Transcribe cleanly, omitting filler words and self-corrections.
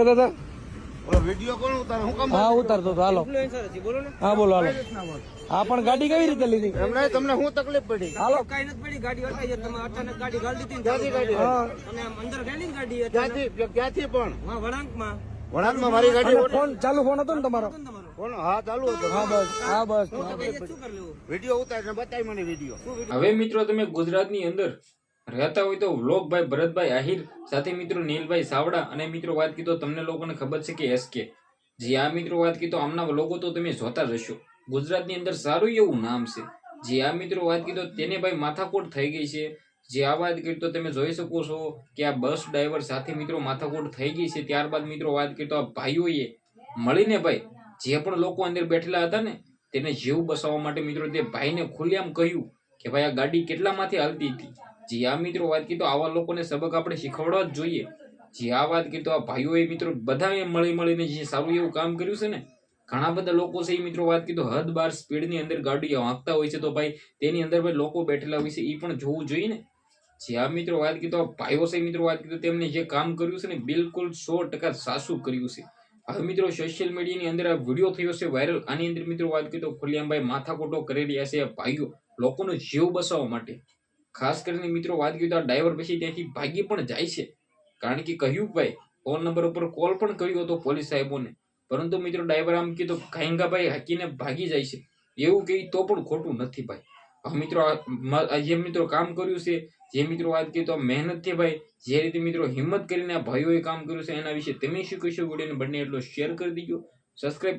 દાદા વિડિયો કોણ ઉતારે? હું કામ હા ઉતારતો તો હાલો બોલો ને. હા બોલો હાલો હા પણ ગાડી કેવી રીતે લીધી એમને તમને શું તકલીફ પડી? હાલો કઈ નથી પડી, ગાડી હટાઈ તમે અચાનક ગાડી ગાળી દીધી ને ક્યાંથી ગાડી? હા અને આમ અંદર ગયેલી ને ગાડી ક્યાંથી પણ વળાંકમાં વળાંકમાં મારી ગાડી અને ફોન ચાલુ ફોન હતો ને તમારો તમારો કોણ? હા ચાલુ હતો. હા બસ હા બસ શું કરી લેવું? વિડિયો ઉતારીને બતાવી મને વિડિયો. હવે મિત્રો તમે ગુજરાતની અંદર રહેતા હોય તો વ્લોગભાઈ ભરતભાઈ આહિર સાથે મિત્રો નીલભાઈ સાવડા અને મિત્રો વાત કીધો તમને લોકોને ખબર છે કે એસકે જે આ મિત્રો વાત કીધો આમના લોકો તો તમે જોતા જ હશો. ગુજરાતની અંદર સારું એવું નામ છે. જે આ મિત્રો વાત કીધો તેને ભાઈ માથાકોટ થઈ ગઈ છે. જે આ વાત કરી તો તમે જોઈ શકો છો કે આ બસ ડ્રાઈવર સાથે મિત્રો માથાકોટ થઈ ગઈ છે. ત્યારબાદ મિત્રો વાત કરી તો આ ભાઈઓએ મળીને ભાઈ જે પણ લોકો અંદર બેઠેલા હતા ને તેને જીવ બસાવવા માટે મિત્રો તે ભાઈને ખુલ્લેઆમ કહ્યું કે ભાઈ આ ગાડી કેટલામાંથી હાલતી હતી. જે આ મિત્રો વાત કીધો આવા લોકોને સબક આપણે શીખવાડવા જ જોઈએ. જે આ વાત કીધો આ ભાઈઓએ મિત્રો બધાએ મળીને જે સારું એવું કામ કર્યું છે ને ઘણા બધા લોકો છે એ મિત્રો વાત કીધો હદ બાર સ્પીડની અંદર ગાડીઓ હાંકતા હોય છે તો ભાઈ તેની અંદર ભાઈ લોકો બેઠેલા હોય છે એ પણ જોવું જોઈએ ને. જે આ મિત્રો વાત કીધો ભાઈઓ છે મિત્રો વાત કીધો તેમને જે કામ કર્યું છે ને બિલકુલ 100% સાચું કર્યું છે. હવે મિત્રો સોશિયલ મીડિયાની અંદર આ વિડીયો થયો છે વાયરલ. આની અંદર મિત્રો વાત કીધો ખુલ્લેઆમભાઈ માથાકોટો કરી રહ્યા છે આ ભાઈઓ લોકોનો જીવ બચાવવા માટે. ખાસ કરીને મિત્રો વાત કીધો આ ડ્રાઈવર પછી ત્યાંથી ભાગી પણ જાય છે. કારણ કે કહ્યું ભાઈ ફોન નંબર ઉપર કોલ પણ કર્યો હતો પોલીસ સાહેબોને, પરંતુ મિત્રો ડ્રાઈવર આમ કીધું ભાઈ હાકીને ભાગી જાય છે એવું કહી તો પણ ખોટું નથી ભાઈ. હવે મિત્રો જે મિત્રો કામ કર્યું છે જે મિત્રો વાત કરી તો મહેનત થી ભાઈ જે રીતે મિત્રો હિંમત કરીને આ ભાઈઓએ કામ કર્યું છે એના વિશે તમે શું કહેશો? વિડીયોને બંને એટલો શેર કરી દીજો, સબસ્ક્રાઇબ